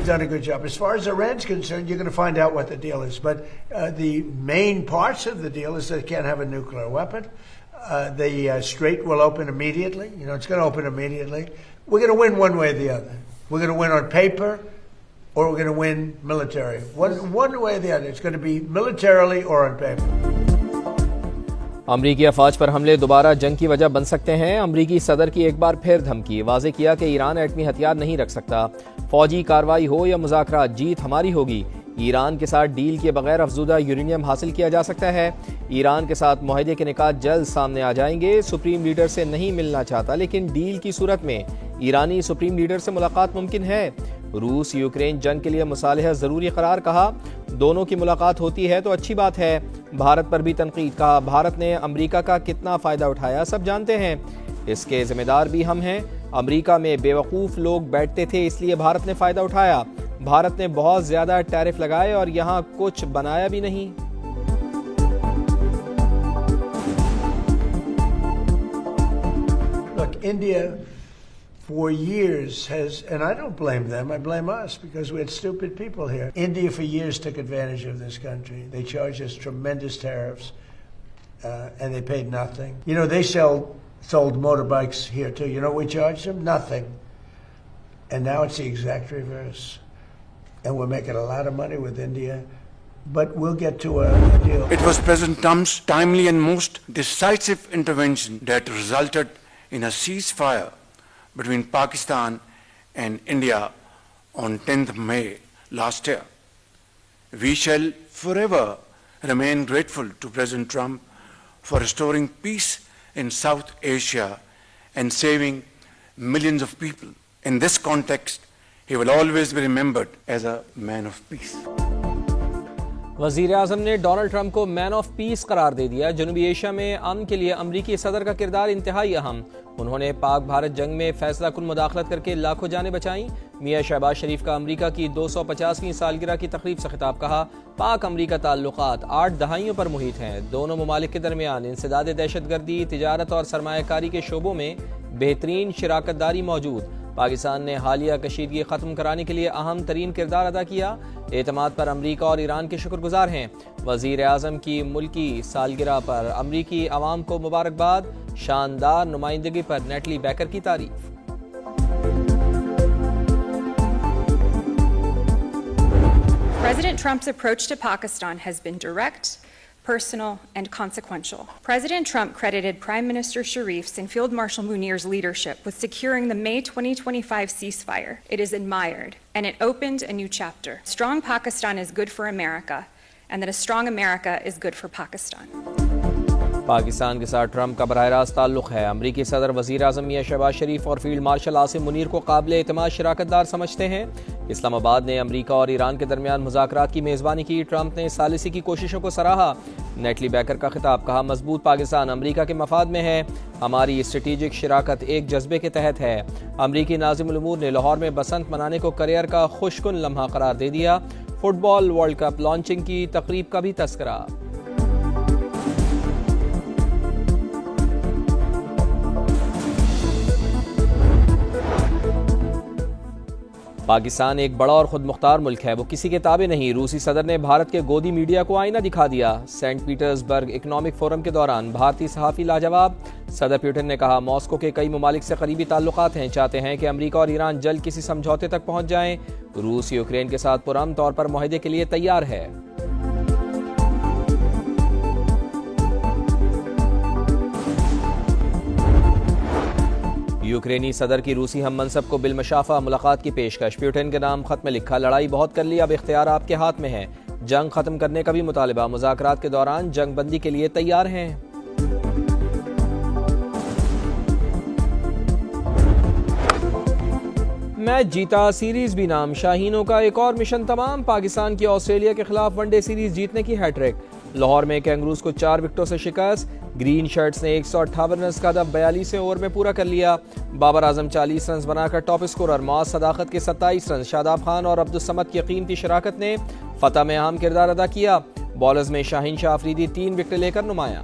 we've done a good job. As far as Iran's concerned, you're going to find out what the deal is. But the main parts of the deal is they can't have a nuclear weapon. The strait will open immediately. It's going to open immediately. We're going to win one way or the other. We're going to win on paper, or we're going to win military. One way or the other. It's going to be militarily or on paper. امریکی افواج پر حملے دوبارہ جنگ کی وجہ بن سکتے ہیں. امریکی صدر کی ایک بار پھر دھمکی. واضح کیا کہ ایران ایٹمی ہتھیار نہیں رکھ سکتا. فوجی کارروائی ہو یا مذاکرات، جیت ہماری ہوگی. ایران کے ساتھ ڈیل کے بغیر افزودہ یورینیم حاصل کیا جا سکتا ہے. ایران کے ساتھ معاہدے کے نکات جلد سامنے آ جائیں گے. سپریم لیڈر سے نہیں ملنا چاہتا، لیکن ڈیل کی صورت میں ایرانی سپریم لیڈر سے ملاقات ممکن ہے. روس یوکرین جنگ کے لیے مصالحہ ضروری قرار. کہا دونوں کی ملاقات ہوتی ہے تو اچھی بات ہے. بھارت پر بھی تنقید. کہا بھارت نے امریکہ کا کتنا فائدہ اٹھایا سب جانتے ہیں، اس کے ذمہ دار بھی ہم ہیں. امریکہ میں بیوقوف لوگ بیٹھتے تھے، اس لیے بھارت نے فائدہ اٹھایا. بھارت نے بہت زیادہ ٹیرف لگائے اور یہاں کچھ بنایا بھی نہیں. Look, India for years has, and I don't blame them, I blame us because we had stupid people here. India for years took advantage of this country. They charged us tremendous tariffs and they paid nothing. They sold motorbikes here too. We charged them? Nothing. And now it's the exact reverse. And we're making a lot of money with India, but we'll get to a deal. It was President Trump's timely and most decisive intervention that resulted in a ceasefire between Pakistan and India on 10th May last year. We shall forever remain grateful to President Trump for restoring peace in South Asia and saving millions of people. In this context, he will always be remembered as a man of peace. وزیر اعظم نے Donald Trump کو مین of peace قرار دے دیا. جنوبی Asia میں امن کے لیے امریکی صدر کا کردار انتہائی اہم. انہوں نے پاک بھارت جنگ میں فیصلہ کن مداخلت کر کے لاکھوں جانیں بچائیں. میاں شہباز شریف کا امریکہ کی 250ویں سالگرہ کی تقریب سے خطاب. کہا پاک امریکہ تعلقات 8 دہائیوں پر محیط ہیں. دونوں ممالک کے درمیان انسداد دہشت گردی، تجارت اور سرمایہ کاری کے شعبوں میں بہترین شراکت داری موجود. پاکستان نے حالیہ کشیدگی ختم کرانے کے لیے اہم ترین کردار ادا کیا. اعتماد پر امریکہ اور ایران کے شکر گزار ہیں. وزیر اعظم کی ملکی سالگرہ پر امریکی عوام کو مبارکباد. شاندار نمائندگی پر نیٹلی بیکر کی تعریف. President Trump's approach to Pakistan has been direct, personal, and consequential. President Trump credited Prime Minister Sharif's and Field Marshal Munir's leadership with securing the May 2025 ceasefire. It is admired, and it opened a new chapter. Strong Pakistan is good for America, and that a strong America is good for Pakistan. Pakistan کے ساتھ Trump کا براہ راست تعلق ہے. امریکی صدر وزیر اعظم میاں شہباز شریف اور فیلڈ مارشل عاصم منیر کو قابل اعتماد شراکت دار سمجھتے ہیں. اسلام آباد نے امریکہ اور ایران کے درمیان مذاکرات کی میزبانی کی. ٹرمپ نے ثالثی کی کوششوں کو سراہا. نیٹلی بیکر کا خطاب. کہا مضبوط پاکستان امریکہ کے مفاد میں ہے. ہماری اسٹریٹجک شراکت ایک جذبے کے تحت ہے. امریکی ناظم الامور نے لاہور میں بسنت منانے کو کیریئر کا خوشکن لمحہ قرار دے دیا. فٹ بال ورلڈ کپ لانچنگ کی تقریب کا بھی تذکرہ. پاکستان ایک بڑا اور خود مختار ملک ہے، وہ کسی کے تابع نہیں. روسی صدر نے بھارت کے گودی میڈیا کو آئینہ دکھا دیا. سینٹ پیٹرزبرگ اکنامک فورم کے دوران بھارتی صحافی لاجواب. صدر پیوٹن نے کہا ماسکو کے کئی ممالک سے قریبی تعلقات ہیں، چاہتے ہیں کہ امریکہ اور ایران جلد کسی سمجھوتے تک پہنچ جائیں. روس یوکرین کے ساتھ پرامن طور پر معاہدے کے لیے تیار ہے. یوکرینی صدر کی روسی ہم منصب کو بالمشافہ ملاقات کی پیشکش. پیوٹن کے نام خط میں لکھا لڑائی بہت کر لی، اب اختیار آپ کے ہاتھ میں ہے. جنگ ختم کرنے کا بھی مطالبہ. مذاکرات کے دوران جنگ بندی کے لیے تیار ہیں. میچ جیتا، سیریز بھی نام. شاہینوں کا ایک اور مشن تمام. پاکستان کی آسٹریلیا کے خلاف ون ڈے سیریز جیتنے کی ہیٹ ٹرک. لاہور میں کینگروز کو 4 وکٹوں سے شکست. گرین شرٹس نے 158 رنز کا ہدف 42 اوور میں پورا کر لیا. بابر اعظم 40 رنز بنا کر ٹاپ اسکورر. معاذ صداقت کے 27 رنز. شاداب خان اور عبدالصمد کی قیمتی شراکت نے فتح میں اہم کردار ادا کیا. بالرز میں شاہین شاہ آفریدی 3 وکٹیں لے کر نمایاں.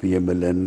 PMLN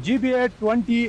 GBA 20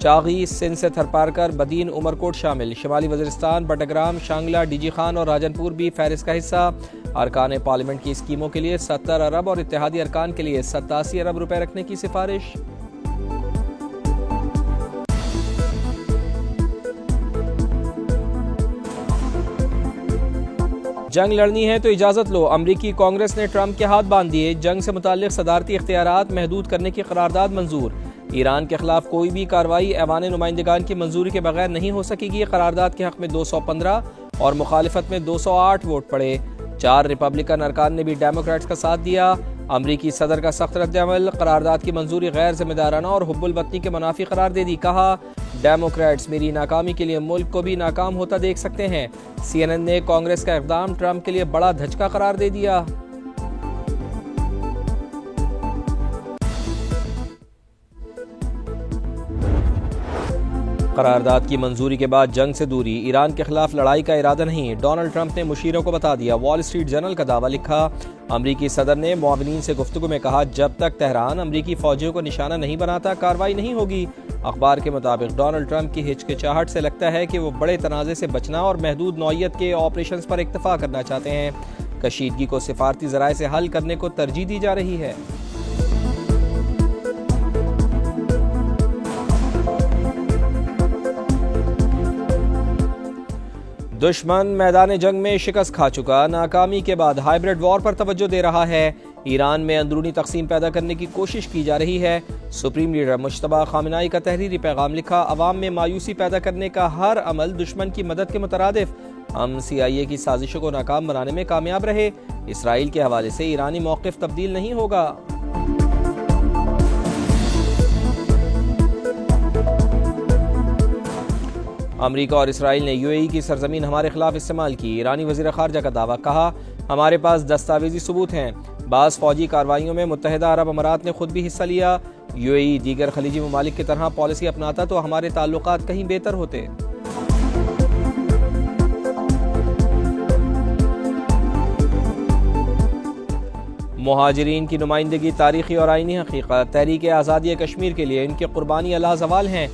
چاغی، سندھ سے تھرپارکر، بدین، عمرکوٹ شامل۔ شمالی وزیرستان، بٹگرام، شانگلہ، ڈی جی خان اور راجن پور بھی فہرست کا حصہ۔ ارکان پارلیمنٹ کی اسکیموں کے لیے 70 ارب اور اتحادی ارکان کے لیے 87 ارب روپے رکھنے کی سفارش۔ جنگ لڑنی ہے تو اجازت لو، امریکی کانگریس نے ٹرمپ کے ہاتھ باندھ دیے۔ جنگ سے متعلق صدارتی اختیارات محدود کرنے کی قرارداد منظور۔ ایران کے خلاف کوئی بھی کارروائی ایوان نمائندگان کی منظوری کے بغیر نہیں ہو سکے گی۔ قرارداد کے حق میں 215 اور مخالفت میں 208 ووٹ پڑے۔ 4 ریپبلکن ارکان نے بھی ڈیموکریٹس کا ساتھ دیا۔ امریکی صدر کا سخت رد عمل، قرارداد کی منظوری غیر ذمہ دارانہ اور حب الوطنی کے منافی قرار دے دی۔ کہا ڈیموکریٹس میری ناکامی کے لیے ملک کو بھی ناکام ہوتا دیکھ سکتے ہیں۔ CNN نے کانگریس کا اقدام ٹرمپ کے لیے بڑا دھچکا قرار دے دیا۔ قرارداد کی منظوری کے بعد جنگ سے دوری، ایران کے خلاف لڑائی کا ارادہ نہیں، ڈونلڈ ٹرمپ نے مشیروں کو بتا دیا۔ وال اسٹریٹ جرنل کا دعویٰ لکھا، امریکی صدر نے معاونین سے گفتگو میں کہا جب تک تہران امریکی فوجیوں کو نشانہ نہیں بناتا کارروائی نہیں ہوگی۔ اخبار کے مطابق ڈونلڈ ٹرمپ کی ہچکچاہٹ سے لگتا ہے کہ وہ بڑے تنازع سے بچنا اور محدود نوعیت کے آپریشنز پر اکتفا کرنا چاہتے ہیں۔ کشیدگی کو سفارتی ذرائع سے حل کرنے کو ترجیح دی جا رہی ہے۔ دشمن میدان جنگ میں شکست کھا چکا، ناکامی کے بعد ہائبرڈ وار پر توجہ دے رہا ہے۔ ایران میں اندرونی تقسیم پیدا کرنے کی کوشش کی جا رہی ہے۔ سپریم لیڈر مجتبیٰ خامنہئی کا تحریری پیغام لکھا، عوام میں مایوسی پیدا کرنے کا ہر عمل دشمن کی مدد کے مترادف۔ ہم CIA کی سازشوں کو ناکام بنانے میں کامیاب رہے۔ اسرائیل کے حوالے سے ایرانی موقف تبدیل نہیں ہوگا۔ امریکہ اور اسرائیل نے UAE کی سرزمین ہمارے خلاف استعمال کی۔ ایرانی وزیر خارجہ کا دعویٰ، کہا ہمارے پاس دستاویزی ثبوت ہیں۔ بعض فوجی کارروائیوں میں متحدہ عرب امارات نے خود بھی حصہ لیا۔ UAE دیگر خلیجی ممالک کی طرح پالیسی اپناتا تو ہمارے تعلقات کہیں بہتر ہوتے۔ مہاجرین کی نمائندگی تاریخی اور آئینی حقیقت، تحریک آزادی کشمیر کے لیے ان کی قربانی اللہ زوال ہیں۔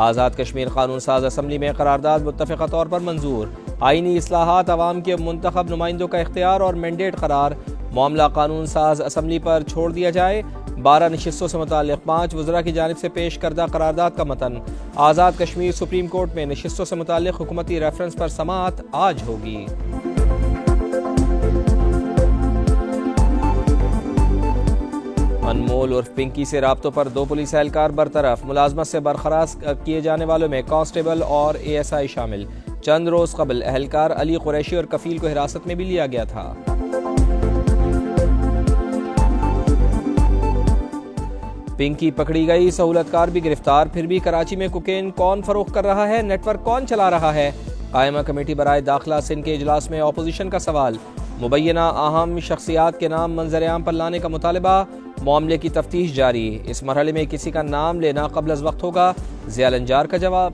آزاد کشمیر قانون ساز اسمبلی میں قرارداد متفقہ طور پر منظور۔ آئینی اصلاحات عوام کے منتخب نمائندوں کا اختیار اور مینڈیٹ قرار۔ معاملہ قانون ساز اسمبلی پر چھوڑ دیا جائے۔ 12 نشستوں سے متعلق 5 وزراء کی جانب سے پیش کردہ قرارداد کا متن۔ آزاد کشمیر سپریم کورٹ میں نشستوں سے متعلق حکومتی ریفرنس پر سماعت آج ہوگی۔ انمول عرف پنکی سے رابطوں پر 2 پولیس اہلکار برطرف، ملازمت سے برخاست کیے جانے والوں میں کانسٹیبل اور ASI شامل۔ چند روز قبل اہلکار علی قریشی اور کفیل کو حراست میں بھی لیا گیا تھا۔ پنکی پکڑی گئی، سہولت کار بھی گرفتار، پھر بھی کراچی میں کوکین کون فروخت کر رہا ہے، نیٹ ورک کون چلا رہا ہے؟ قائمہ کمیٹی برائے داخلہ سندھ کے اجلاس میں اپوزیشن کا سوال۔ مبینہ اہم شخصیات کے نام منظر عام پر لانے کا مطالبہ، معاملے کی تفتیش جاری۔ اس مرحلے میں کسی کا نام لینا قبل از وقت ہوگا، ضیاء النجار کا جواب۔